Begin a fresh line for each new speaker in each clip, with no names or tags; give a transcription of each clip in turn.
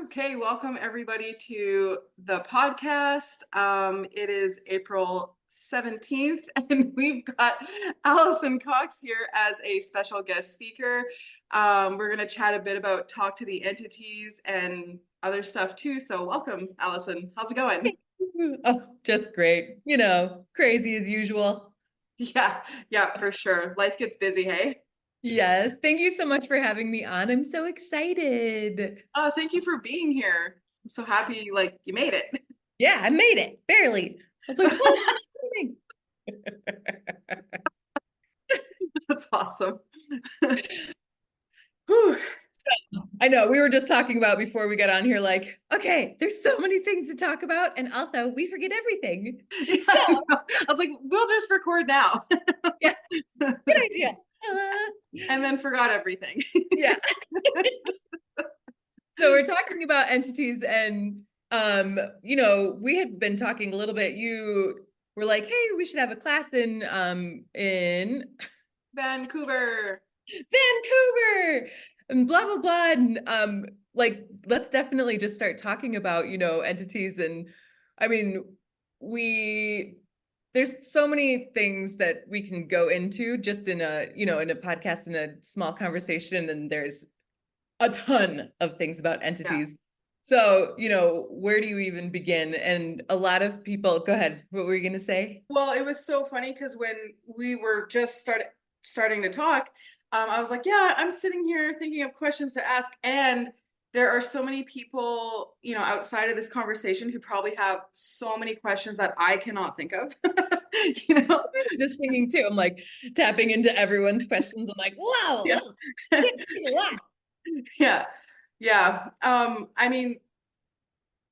Okay, welcome everybody to the podcast. It is April 17th, and we've got Alison Cox here as a special guest speaker. We're going to chat a bit about talk to the entities and other stuff too. So welcome, Alison. How's it going?
Oh, just great. Crazy as usual.
Yeah, for sure. Life gets busy, hey?
Yes. Thank you so much for having me on. I'm so excited.
Thank you for being here. I'm so happy, like, you made it.
Yeah, I made it. Barely. I was like, oh, kidding.
That's awesome. Whew.
I know we were just talking about before we got on here, like, okay, there's so many things to talk about. And also we forget everything.
Yeah,
So
I was like, we'll just record now.
yeah, good idea.
And then forgot everything.
Yeah. So we're talking about entities and we had been talking a little bit. You were like, hey, we should have a class in
Vancouver.
Vancouver and blah blah blah. And like let's definitely just start talking about, entities. And I mean, we there's so many things that we can go into just in a podcast, in a small conversation, and there's a ton of things about
Yeah.
entities. So, where do you even begin? And a lot of people, go ahead. What were you going to say?
Well, it was so funny because when we were just starting to talk, I was like, yeah, I'm sitting here thinking of questions to ask. And there are so many people, outside of this conversation who probably have so many questions that I cannot think of. you know?
Just thinking too. I'm like tapping into everyone's questions. I'm like, wow,
Yeah.
there's a lot.
Yeah. Yeah. I mean,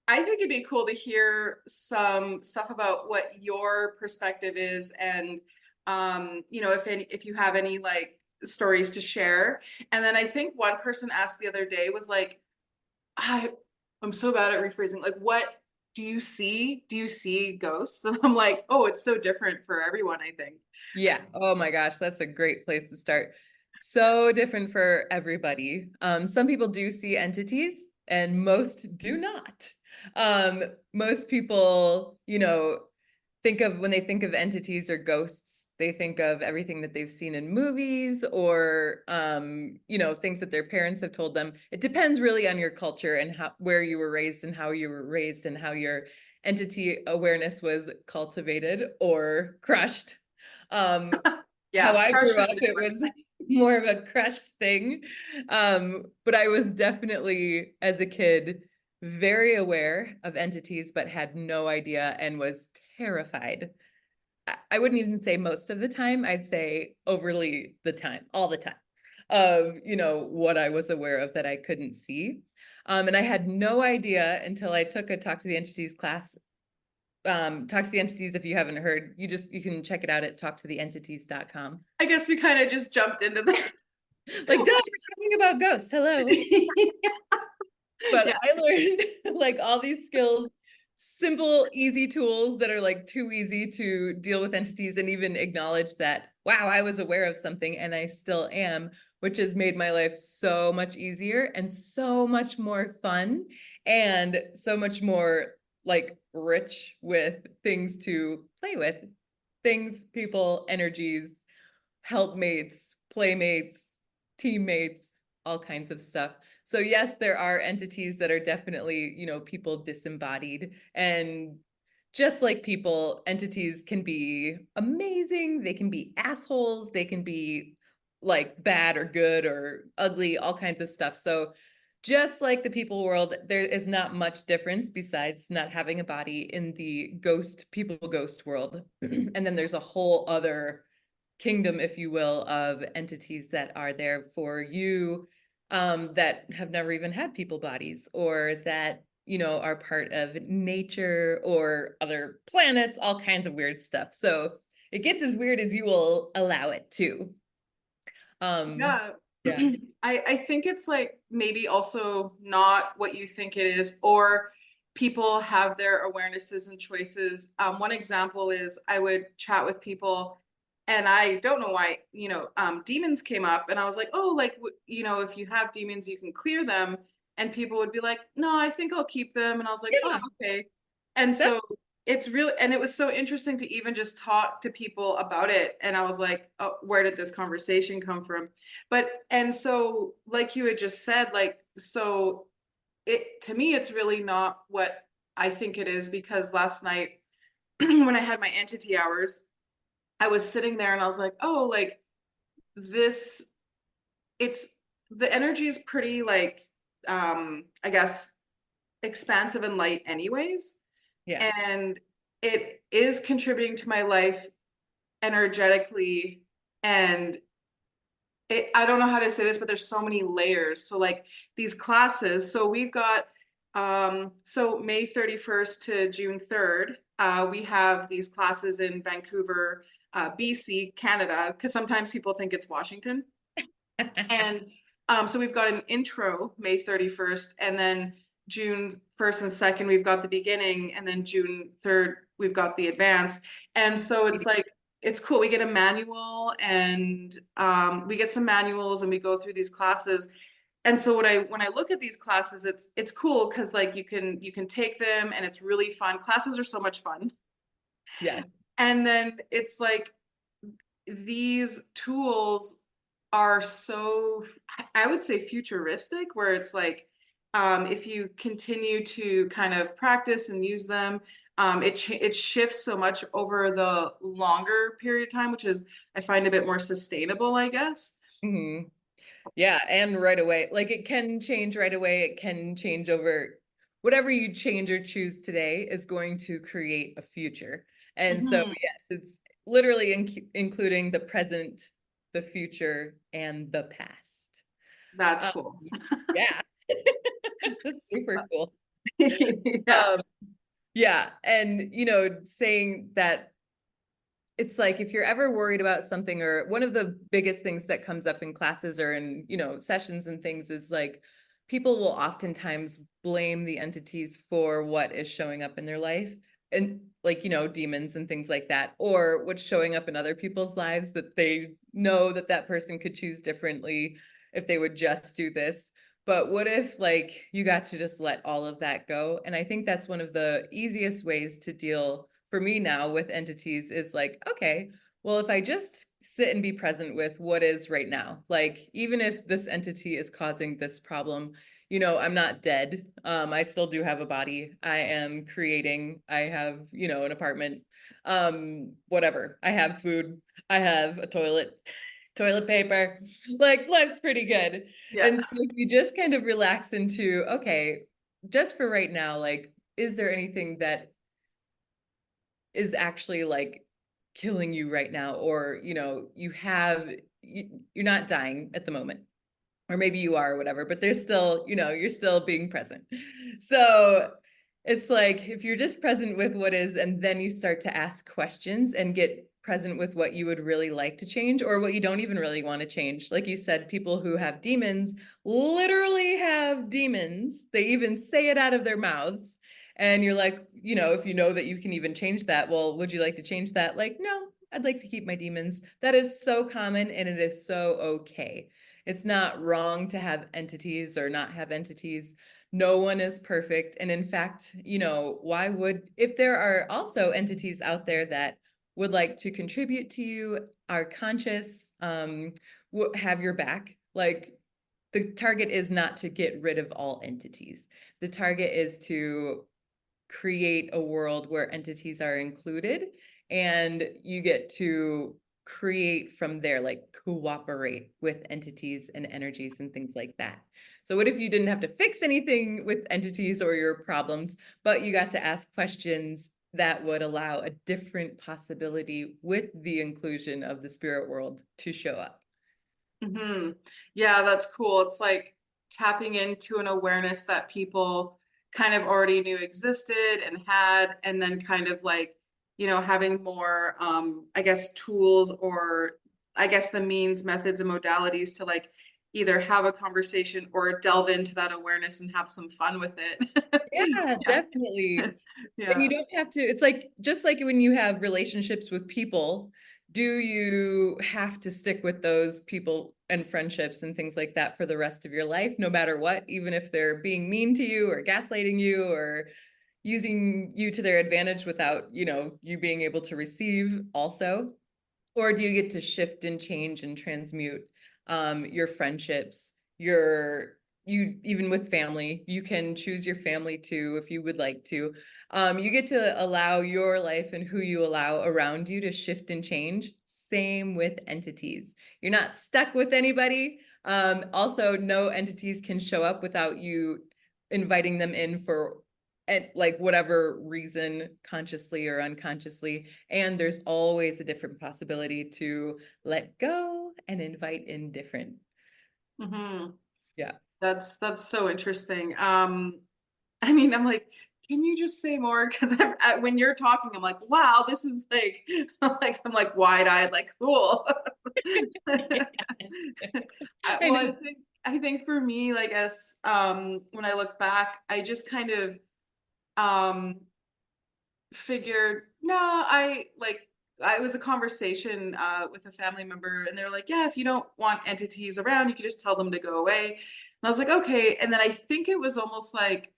I think it'd be cool to hear some stuff about what your perspective is and if you have any like stories to share. And then I think one person asked the other day was like, I I'm so bad at rephrasing. Like, what do you see? Do you see ghosts? And I'm like, oh, it's so different for everyone, I think.
Yeah. Oh my gosh, that's a great place to start. So different for everybody. Some people do see entities and most do not. Most people, think of when they think of entities or ghosts, they think of everything that they've seen in movies or things that their parents have told them. It depends really on your culture and where you were raised and how you were raised and how your entity awareness was cultivated or crushed. um how
Yeah,
I
crush
grew
is a
up,
good
it
one.
was more of a crushed thing. But I was definitely, as a kid, very aware of entities, but had no idea and was terrified. I wouldn't even say most of the time, I'd say overly the time, all the time, of, what I was aware of that I couldn't see. And I had no idea until I took a Talk to the Entities class. Talk to the Entities, if you haven't heard, you can check it out at talktotheentities.com.
I guess we kind of just jumped into the
Like, duh, we're talking about ghosts. Hello. But
yeah.
I learned like all these skills, simple, easy tools that are like too easy to deal with entities and even acknowledge that, wow, I was aware of something and I still am, which has made my life so much easier and so much more fun and so much more like rich with things to play with, things, people, energies, helpmates, playmates, teammates, all kinds of stuff. So yes, there are entities that are definitely, people disembodied. And just like people, entities can be amazing, they can be assholes, they can be like bad or good or ugly, all kinds of stuff. So just like the people world, there is not much difference besides not having a body in the ghost world. And then there's a whole other kingdom, if you will, of entities that are there for you, that have never even had people bodies or that, are part of nature or other planets, all kinds of weird stuff. So it gets as weird as you will allow it to. Um,
Yeah.
yeah.
I think it's like maybe also not what you think it is, or people have their awarenesses and choices. One example is I would chat with people and I don't know why, demons came up and I was like, oh, like, if you have demons, you can clear them. and people would be like, no, I think I'll keep them. And I was like, oh,
Yeah,
okay. And
that's
so it's really, and it was so interesting to even just talk to people about it. And I was like, oh, where did this conversation come from? But, and so, like you had just said, like, so it, to me, it's really not what I think it is, because last night when I had my entity hours, I was sitting there and I was like, oh, like this, it's, the energy is pretty like, I guess, expansive and light anyways.
yeah.
And it is contributing to my life energetically. And it, I don't know how to say this, but there's so many layers. So like these classes, so we've got so May 31st to June 3rd, we have these classes in Vancouver, BC, Canada, because sometimes people think it's Washington. And so we've got an intro May 31st, and then June 1st and 2nd, we've got the beginning, and then June 3rd, we've got the advanced. And so it's like, it's cool. We get a manual, and we get some manuals, and we go through these classes. And so when I look at these classes, it's cool because like you can take them and it's really fun. Classes are so much fun.
Yeah.
And then it's like these tools are so, I would say, futuristic, where it's like if you continue to kind of practice and use them, it shifts so much over the longer period of time, which is, I find, a bit more sustainable, I guess.
Hmm. Yeah, and right away, like it can change right away. It can change over whatever you change or choose today is going to create a future. And so,
Mhm.
yes, it's literally including the present, the future, and the past.
That's
Um,
cool.
yeah, that's super cool.
Yeah.
Um, yeah, and saying that it's like if you're ever worried about something, or one of the biggest things that comes up in classes or in sessions and things is like people will oftentimes blame the entities for what is showing up in their life, and like demons and things like that, or what's showing up in other people's lives that they know that that person could choose differently if they would just do this. But what if like you got to just let all of that go? And I think that's one of the easiest ways to deal for me now with entities is like, okay, well, if I just sit and be present with what is right now, like even if this entity is causing this problem, I'm not dead. I still do have a body. I am creating. I have, an apartment, whatever. I have food. I have a toilet, toilet paper. Like life's pretty good.
Yeah.
And so if you just kind of relax into, okay, just for right now, like, is there anything that is actually like killing you right now, or you're not dying at the moment, or maybe you are or whatever, but there's still you're still being present. So it's like if you're just present with what is, and then you start to ask questions and get present with what you would really like to change or what you don't even really want to change. Like you said, people who have demons literally have demons. They even say it out of their mouths. And you're like, if you know that you can even change that, well, would you like to change that? Like, no, I'd like to keep my demons. That is so common, and it is so okay. It's not wrong to have entities or not have entities. No one is perfect. And in fact, why would, if there are also entities out there that would like to contribute to you, are conscious, have your back, like the target is not to get rid of all entities. The target is to create a world where entities are included, and you get to create from there, like cooperate with entities and energies and things like that. So what if you didn't have to fix anything with entities or your problems, but you got to ask questions that would allow a different possibility with the inclusion of the spirit world to show up?
Hmm. Yeah, that's cool. It's like tapping into an awareness that people kind of already knew existed and had, and then kind of like, having more, I guess, tools, or I guess the means, methods, and modalities to like either have a conversation or delve into that awareness and have some fun with it.
Yeah,
Yeah.
definitely. And you
Yeah.
don't have to, it's like just like when you have relationships with people, do you have to stick with those people and friendships and things like that for the rest of your life, no matter what, even if they're being mean to you or gaslighting you or using you to their advantage without, you being able to receive also? Or do you get to shift and change and transmute your friendships, you even with family, you can choose your family too if you would like to. You get to allow your life and who you allow around you to shift and change. Same with entities. You're not stuck with anybody. Also, no entities can show up without you inviting them in for like whatever reason, consciously or unconsciously. And there's always a different possibility to let go and invite in different.
Mm-hmm.
Yeah.
That's so interesting. I mean, I'm like, can you just say more? Because when you're talking, I'm like, wow, this is like, I'm like wide-eyed, like cool.
I
Well,
know.
I think for me, like as when I look back, I just kind of um figured, no, I was a conversation with a family member, and they're like, yeah, if you don't want entities around, you can just tell them to go away. And I was like, okay. And then I think it was almost like,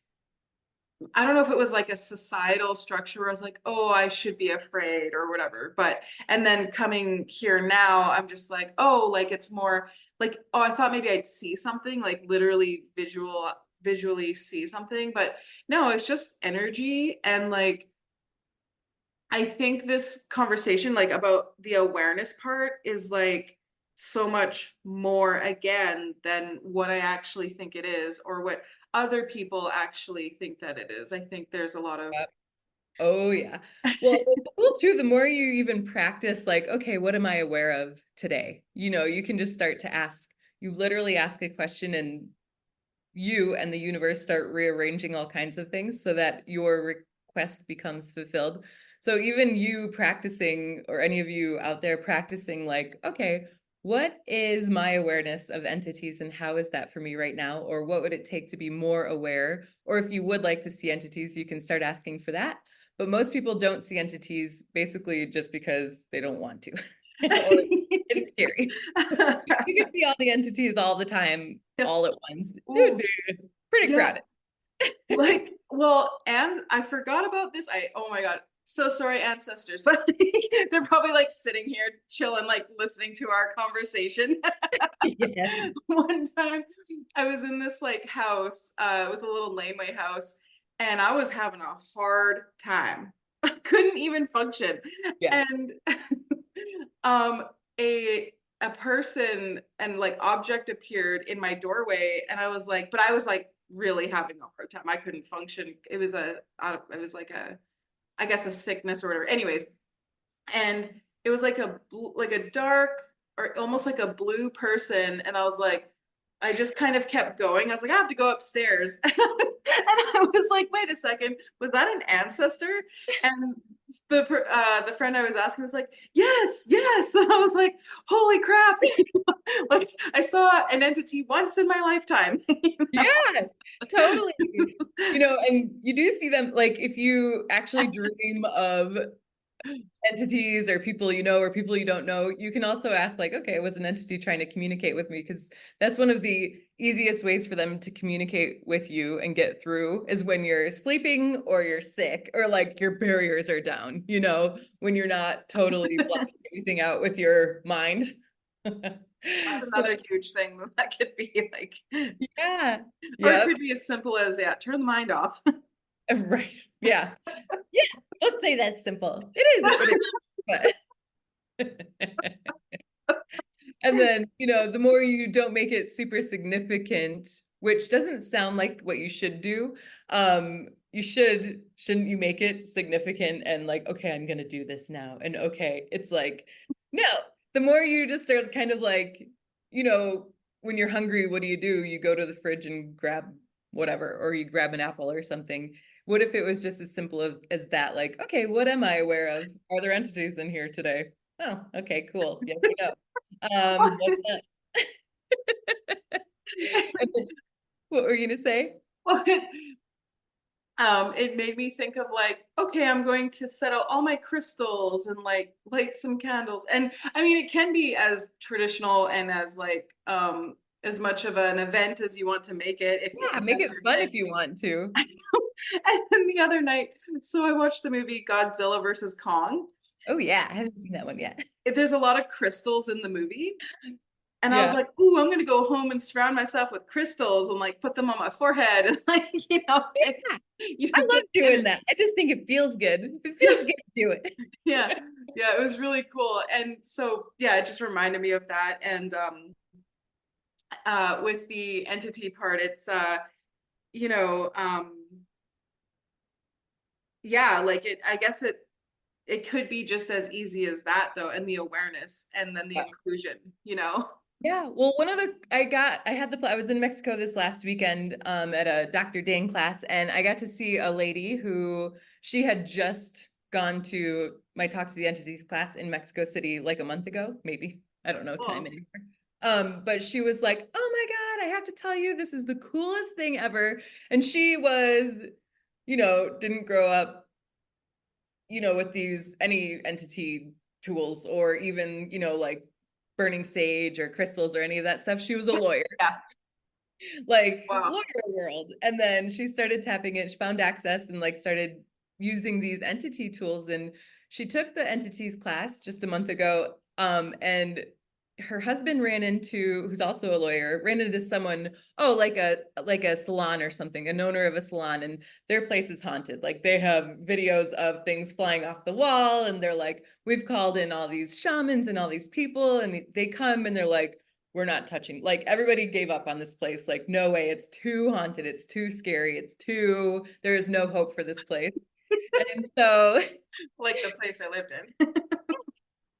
I don't know if it was like a societal structure where I was like, oh, I should be afraid or whatever. But, and then coming here now, I'm just like, oh, like it's more like, oh, I thought maybe I'd see something, like literally visually see something. But no, it's just energy. And like, I think this conversation, like about the awareness part, is like so much more again than what I actually think it is or what other people actually think that it is. I think there's a lot of
Oh yeah. Well, it's cool too. The more you even practice, like, okay, what am I aware of today? You can just start to ask, you literally ask a question and you and the universe start rearranging all kinds of things so that your request becomes fulfilled. So even you practicing, or any of you out there practicing, like, okay, what is my awareness of entities and how is that for me right now? Or what would it take to be more aware? Or if you would like to see entities, you can start asking for that. But most people don't see entities basically just because they don't want to. Or it's scary. You can see all the entities all the time, all at once.
Ooh,
Pretty
yeah.
crowded.
Like, well, and I forgot about this. Oh my God. So sorry, ancestors, but they're probably like sitting here chilling, like listening to our conversation.
Yes.
One time I was in this like house, it was a little laneway house, and I was having a hard time. I couldn't even function.
Yeah.
And um a person and like object appeared in my doorway, and I was like, but I was like really having a hard time. I couldn't function. It was like a, I guess a sickness or whatever. Anyways, and it was like a dark or almost like a blue person, and I was like, I just kind of kept going. I was like, I have to go upstairs. And I was like, wait a second, was that an ancestor? And the friend I was asking was like, yes, yes. And I was like, holy crap. Like I saw an entity once in my lifetime.
Yeah, totally. And you do see them, like if you actually dream of entities or people or people you don't know, you can also ask like, okay, was an entity trying to communicate with me? Because that's one of the easiest ways for them to communicate with you and get through is when you're sleeping or you're sick or like your barriers are down, when you're not totally blocking anything out with your mind.
That's
So
another huge thing that could be like,
yeah.
or it
Yep.
could be as simple as, yeah, turn the mind off.
Right. Yeah. Yeah. Let's say that's simple. It is. But and then, the more you don't make it super significant, which doesn't sound like what you should do. Shouldn't you make it significant and like, okay, I'm gonna do this now. And okay, it's like, no, the more you just start kind of like, when you're hungry, what do? You go to the fridge and grab whatever, or you grab an apple or something. What if it was just as simple as that? Like, okay, what am I aware of? Are there entities in here today? Oh, okay, cool. Yes, we know. What's that? And then, what were you gonna say?
it made me think of like, okay, I'm going to set out all my crystals and like light some candles. And I mean, it can be as traditional and as like as much of an event as you want to make it
Yeah,
if
make
that's
it
your
fun
thing.
if you want to.
And then the other night, so I watched the movie Godzilla versus Kong.
Oh yeah, I haven't seen that one yet.
There's a lot of crystals in the movie. And I was
Yeah.
like, ooh, I'm gonna go home and surround myself with crystals and like put them on my forehead and like, take,
Yeah, I love
get the
doing
energy.
that. I just think it feels good. If it feels good, do it.
Yeah, yeah, it was really cool. And so yeah, it just reminded me of that. And with the entity part, it's you know, yeah, like it I guess it could be just as easy as that though, and the awareness and then the inclusion, you know?
Yeah, well, one of the I was in Mexico this last weekend at a Dr. Dane class, and I got to see a lady who she had just gone to my Talk to the Entities class in Mexico City like a month ago, maybe. I don't know time
Cool.
anymore. But she was like, "Oh my God, I have to tell you, this is the coolest thing ever." And she was, didn't grow up, with these any entity tools or even, like burning sage or crystals or any of that stuff. She was a lawyer,
Yeah.
like
Wow.
lawyer world. And then she started tapping it, she found access and like started using these entity tools. And she took the entities class just a month ago. And her husband who's also a lawyer, ran into someone, like a salon or something, an owner of a salon, and their place is haunted. Like they have videos of things flying off the wall, and they're like, we've called in all these shamans and all these people, and they come and they're like, we're not touching. Like everybody gave up on this place. Like, no way, it's too haunted, it's too scary, there is no hope for this place. And so
Like the place I lived in.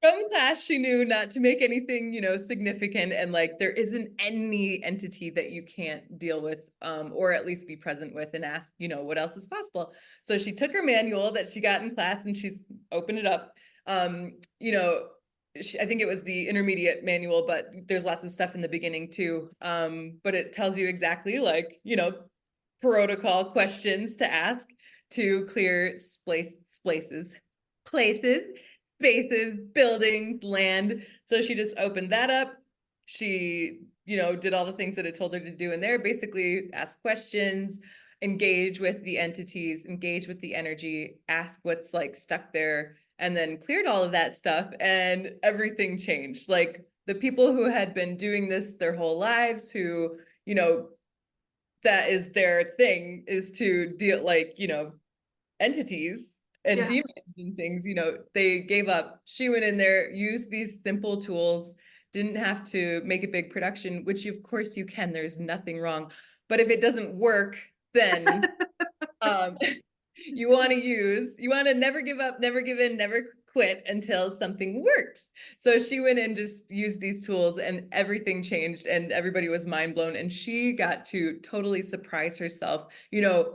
from class, she knew not to make anything, significant, and like there isn't any entity that you can't deal with, or at least be present with and ask, what else is possible. So she took her manual that she got in class and she's opened it up. Um, you know, I think it was the intermediate manual, but there's lots of stuff in the beginning too. But it tells you exactly like, protocol questions to ask to clear places, spaces, buildings, land. So she just opened that up. She, did all the things that it told her to do in there, basically ask questions, engage with the entities, engage with the energy, ask what's like stuck there, and then cleared all of that stuff and everything changed. Like the people who had been doing this their whole lives, who, that is their thing, is to deal like, entities and
Yeah.
demons and things, they gave up. She went in there, used these simple tools, didn't have to make a big production, which of course you can, there's nothing wrong. But if it doesn't work, then um, you want to never give up, never give in, never quit until something works. So she went and just used these tools and everything changed and everybody was mind blown. And she got to totally surprise herself.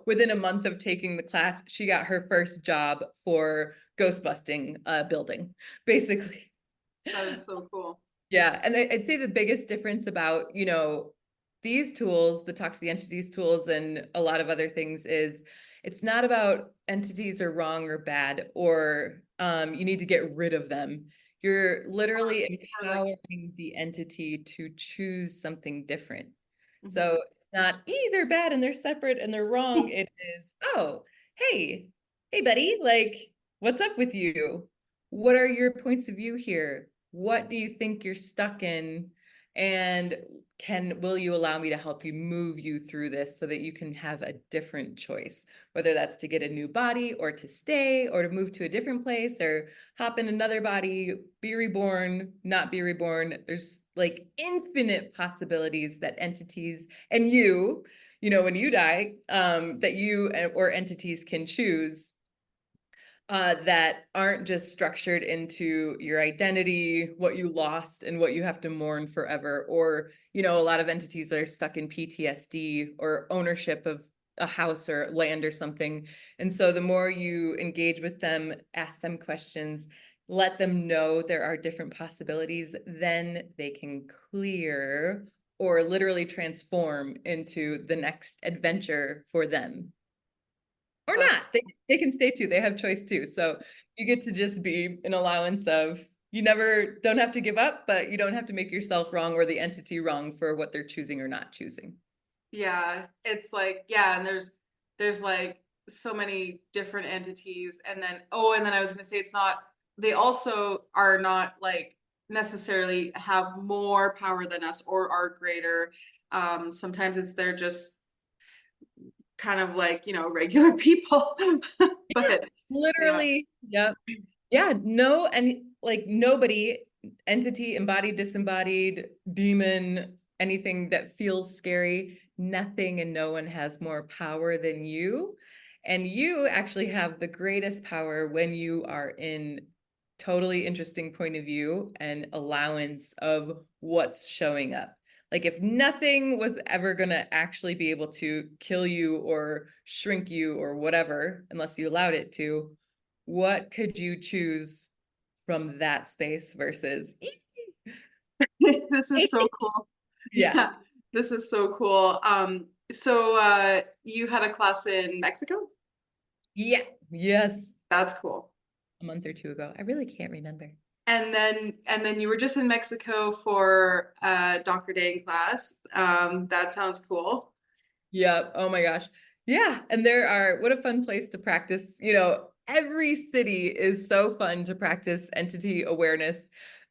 Within a month of taking the class, she got her first job for ghost busting a building, basically.
That is so cool.
Yeah, and I'd say the biggest difference about, these tools, the Talk to the Entities tools and a lot of other things is it's not about entities are wrong or bad or you need to get rid of them. You're literally
Or like,
empowering the entity to choose something different.
mhm.
So it's not they're bad and they're separate and they're wrong. It is, oh, hey, hey, buddy, like, what's up with you? What are your points of view here? What do you think you're stuck in? And will you allow me to help you move you through this so that you can have a different choice, whether that's to get a new body or to stay or to move to a different place or hop in another body, be reborn, not be reborn. There's like infinite possibilities that entities and when you die, that you or entities can choose, that aren't just structured into your identity, what you lost, and what you have to mourn forever. Or, a lot of entities are stuck in PTSD or ownership of a house or land or something. And so the more you engage with them, ask them questions, let them know there are different possibilities, then they can clear or literally transform into the next adventure for them. or
That's
not. They can stay too. They have choice too. So you get to just be an allowance of you never don't have to give up, but you don't have to make yourself wrong or the entity wrong for what they're choosing or not choosing.
yeah, it's like, yeah, and there's like so many different entities. And then, oh, and then I was gonna say it's not, they also are not like necessarily have more power than us or are greater. Sometimes it's they're just kind of like, regular people. But yeah.
Literally, yep. Yeah, no, and like nobody, entity, embodied, disembodied, demon, anything that feels scary, nothing and no one has more power than you. And you actually have the greatest power when you are in totally interesting point of view and allowance of what's showing up. Like if nothing was ever going to actually be able to kill you or shrink you or whatever, unless you allowed it to, what could you choose from that space versus
This is so cool.
yeah,
Yeah, this is so cool. So you had a class in Mexico?
yeah, yes,
That's cool.
a month or two ago. I really can't remember.
And then you were just in Mexico for Dr. Dang class. That sounds cool.
Yeah, oh my gosh. Yeah, and there are, what a fun place to practice. Every city is so fun to practice entity awareness,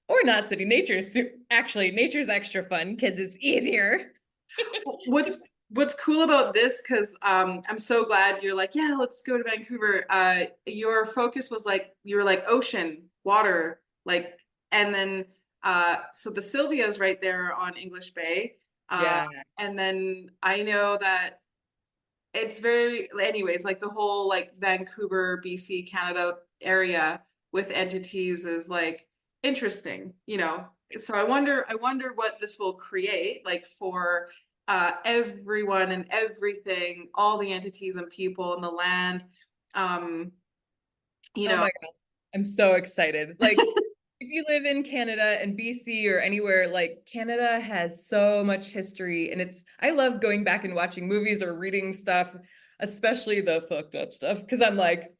or not city. Actually, nature's extra fun because it's easier.
What's cool about this, because I'm so glad you're like, yeah, let's go to Vancouver. Your focus was like you were like ocean, water, like, and then so the Sylvia's right there on English Bay. Uh,
Yeah.
and then I know that it's very, anyways, like the whole like Vancouver, BC, Canada area with entities is like interesting, So I wonder what this will create, like for everyone and everything, all the entities and people and the land. Um, you
Oh
know,
my God. I'm so excited. Like, if you live in Canada and BC or anywhere, like Canada has so much history. And I love going back and watching movies or reading stuff, especially the fucked up stuff, because I'm like,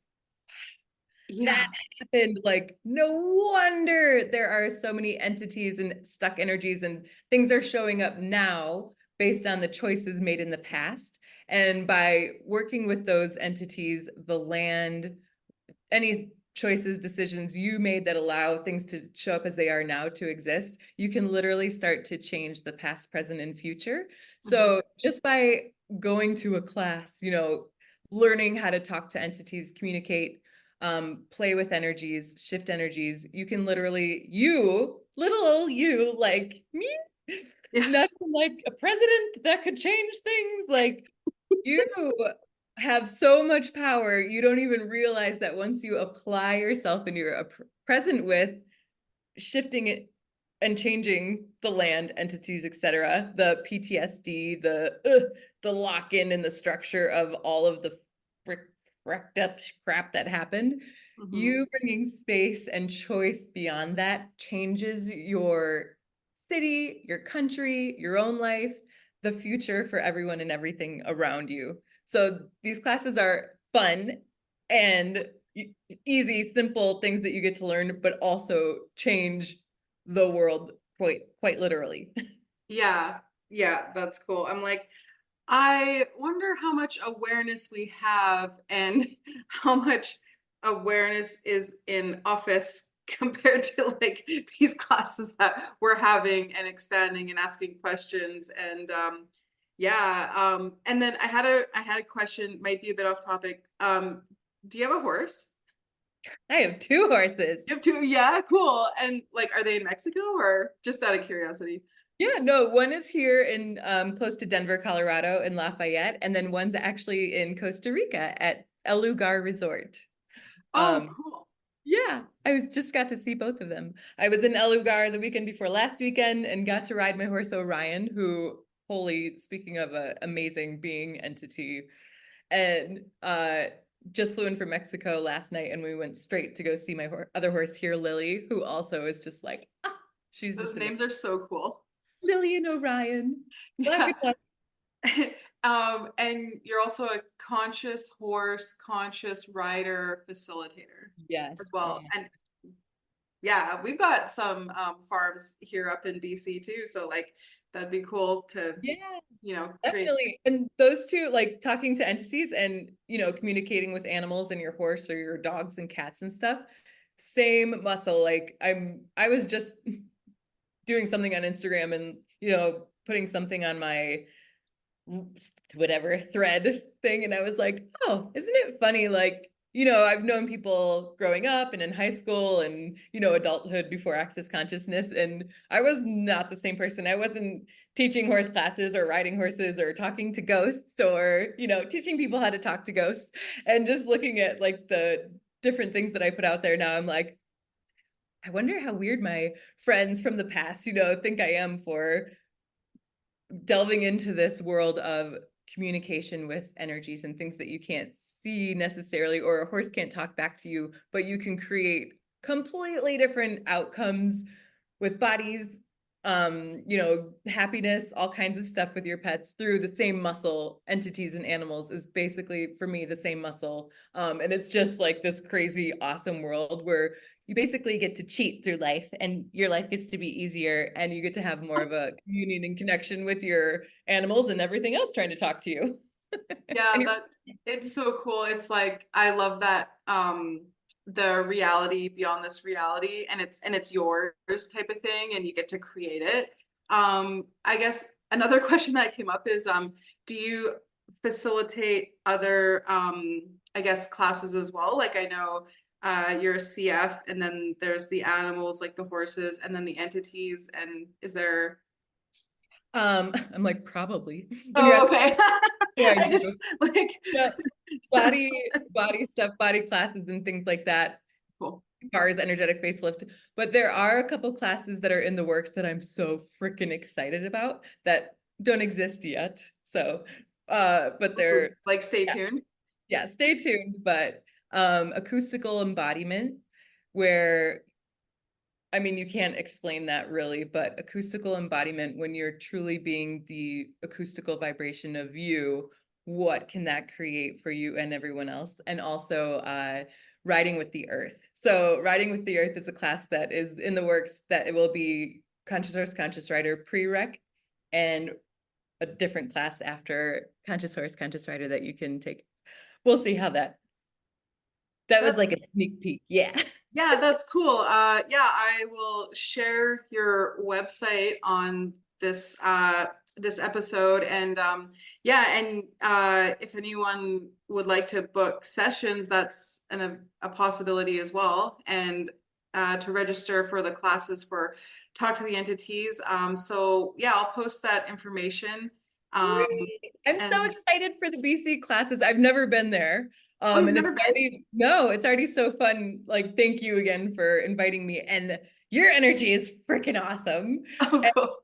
that
yeah.
happened. Like, no wonder there are so many entities and stuck energies and things are showing up now based on the choices made in the past. And by working with those entities, the land, any choices, decisions you made that allow things to show up as they are now to exist, you can literally start to change the past, present, and future.
Mhm.
So just by going to a class, learning how to talk to entities, communicate, play with energies, shift energies, you can literally, little old you, like me,
Yeah.
nothing like a president that could change things, like you have so much power, you don't even realize that once you apply yourself and you're present with shifting it and changing the land, entities, etc., the PTSD, the lock-in and the structure of all of the wrecked up crap that happened,
Mhm.
you bringing space and choice beyond that changes your city, your country, your own life, the future for everyone and everything around you. So these classes are fun and easy, simple things that you get to learn, but also change the world quite literally.
Yeah. Yeah, that's cool. I'm like, I wonder how much awareness we have and how much awareness is in office compared to like these classes that we're having and expanding and asking questions. And yeah, and then I had a question, might be a bit off topic. Do you have a horse?
I have two horses.
You have two? Yeah, cool. And like, are they in Mexico or just out of curiosity?
Yeah, no, one is here in close to Denver, Colorado in Lafayette, and then one's actually in Costa Rica at El Lugar Resort.
Oh,
Um,
cool.
yeah, just got to see both of them. I was in El Lugar the weekend before last weekend and got to ride my horse Orion, who, holy, speaking of an amazing being entity, and just flew in from Mexico last night, and we went straight to go see my other horse here, Lily, who also is just like, she's
Those
just amazing.
names are so cool.
Lily and Orion. Glad we
Yeah.
talked.
And you're also a conscious horse, conscious rider facilitator
Yes.
as
Oh
well.
my.
And yeah, we've got some farms here up in BC too. So like that'd be cool to,
Yeah,
create.
definitely. And those two, like talking to entities and, communicating with animals and your horse or your dogs and cats and stuff, same muscle. Like I was just doing something on Instagram and, putting something on my whatever thread thing. And I was like, oh, isn't it funny? Like, I've known people growing up and in high school and, adulthood before access consciousness. And I was not the same person. I wasn't teaching horse classes or riding horses or talking to ghosts or, teaching people how to talk to ghosts. And just looking at like the different things that I put out there now, I'm like, I wonder how weird my friends from the past, think I am for delving into this world of communication with energies and things that you can't see necessarily, or a horse can't talk back to you, but you can create completely different outcomes with bodies, happiness, all kinds of stuff with your pets through the same muscle. Entities and animals is basically for me the same muscle. And it's just like this crazy, awesome world where you basically get to cheat through life and your life gets to be easier and you get to have more of a communion and connection with your animals and everything else trying to talk to you.
Yeah,
And you're,
that it's so cool. It's like I love that the reality beyond this reality and it's yours type of thing and you get to create it. I guess another question that came up is do you facilitate other I guess classes as well? Like I know you're a CF and then there's the animals like the horses and then the entities and is there
I'm like, probably. When you're
Oh,
asking,
okay.
yeah, I
I just
do.
like
Yeah, body stuff, body classes and things like that,
cool.
as far as energetic facelift. But there are a couple classes that are in the works that I'm so freaking excited about that don't exist yet. So but they're,
Like stay
yeah,
tuned.
yeah, stay tuned. But acoustical embodiment, where I mean, you can't explain that really, but acoustical embodiment, when you're truly being the acoustical vibration of you, what can that create for you and everyone else? And also riding with the earth. So riding with the earth is a class that is in the works, that it will be conscious horse, conscious rider prereq, and a different class after conscious horse, conscious rider that you can take. We'll see how that was
That's
like a sneak peek. Yeah.
yeah, that's cool. Yeah, I will share your website on this episode and yeah, and if anyone would like to book sessions, that's a possibility as well. And to register for the classes for Talk to the Entities. So yeah, I'll post that information. Um,
Great. I'm so
and
excited for the BC classes. I've never been there.
oh, you've
And it's
never been?
already, no, it's already so fun. Like, thank you again for inviting me. And your energy is freaking awesome.
Oh,
And
cool.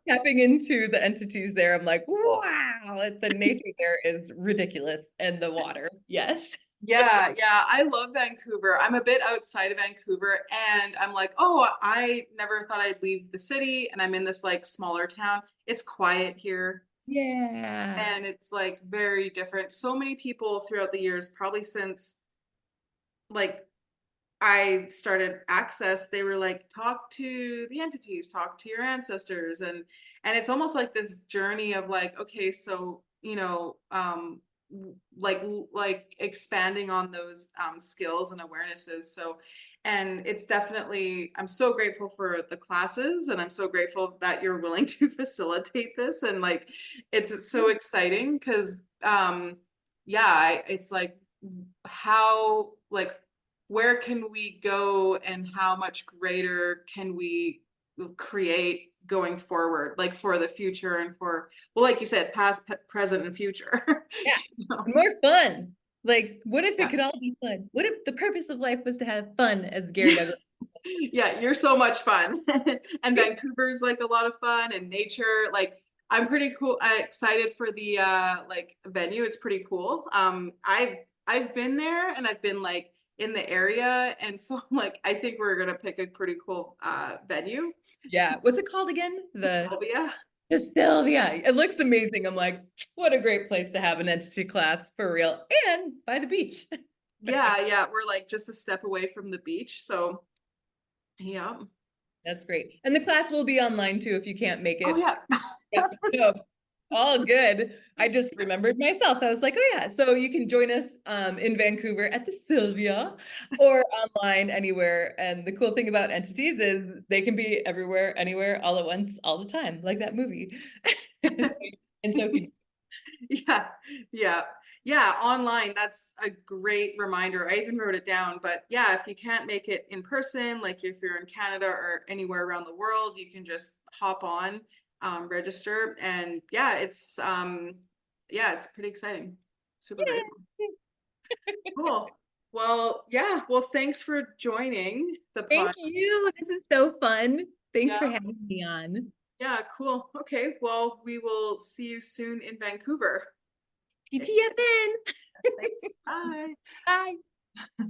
tapping into the entities there, I'm like, wow, the nature there is ridiculous. And the water, yes.
Yeah, yeah, I love Vancouver. I'm a bit outside of Vancouver and I'm like, oh, I never thought I'd leave the city and I'm in this like smaller town. It's quiet here
Yeah.
and it's like very different. So many people throughout the years, probably since like I started access, they were like, talk to the entities, talk to your ancestors. And it's almost like this journey of like, okay, so, like expanding on those skills and awarenesses. So, and it's definitely, I'm so grateful for the classes and I'm so grateful that you're willing to facilitate this. And like, it's so exciting because, yeah, it's like, how, like, where can we go and how much greater can we create going forward, like for the future and for, well, like you said, past, present, and future.
Yeah.
You know?
More fun. Like, what if it
Yeah.
could all be fun? What if the purpose of life was to have fun, as Gary
Yeah.
Douglas?
Yeah, you're so much fun. And
It's
Vancouver's like a lot of fun and nature. Like I'm pretty cool. Excited for the like venue. It's pretty cool. I've been there and I've been like in the area. And so like I think we're gonna pick a pretty cool venue.
Yeah. What's it called again?
Sylvia.
The Sylvia. It looks amazing. I'm like, what a great place to have an entity class for real and by the beach.
Yeah, yeah, we're like just a step away from the beach. So yeah.
That's great. And the class will be online too if you can't make
Oh
it.
yeah. That's the
So all good. I just remembered myself. I was like, oh yeah. So you can join us in Vancouver at the Sylvia or online anywhere. And the cool thing about entities is they can be everywhere, anywhere, all at once, all the time, like that movie. And so can
yeah, yeah, yeah, online. That's a great reminder. I even wrote it down. But yeah, if you can't make it in person, like if you're in Canada or anywhere around the world, you can just hop on, register, and yeah, it's pretty exciting. Super grateful. Cool. Well, yeah. Well, thanks for joining the
Thank
pod.
you. This is so fun. Thanks
Yeah,
for having me on.
yeah, cool. Okay. Well, we will see you soon in Vancouver. Okay,
TTFN.
thanks. Bye.
Bye.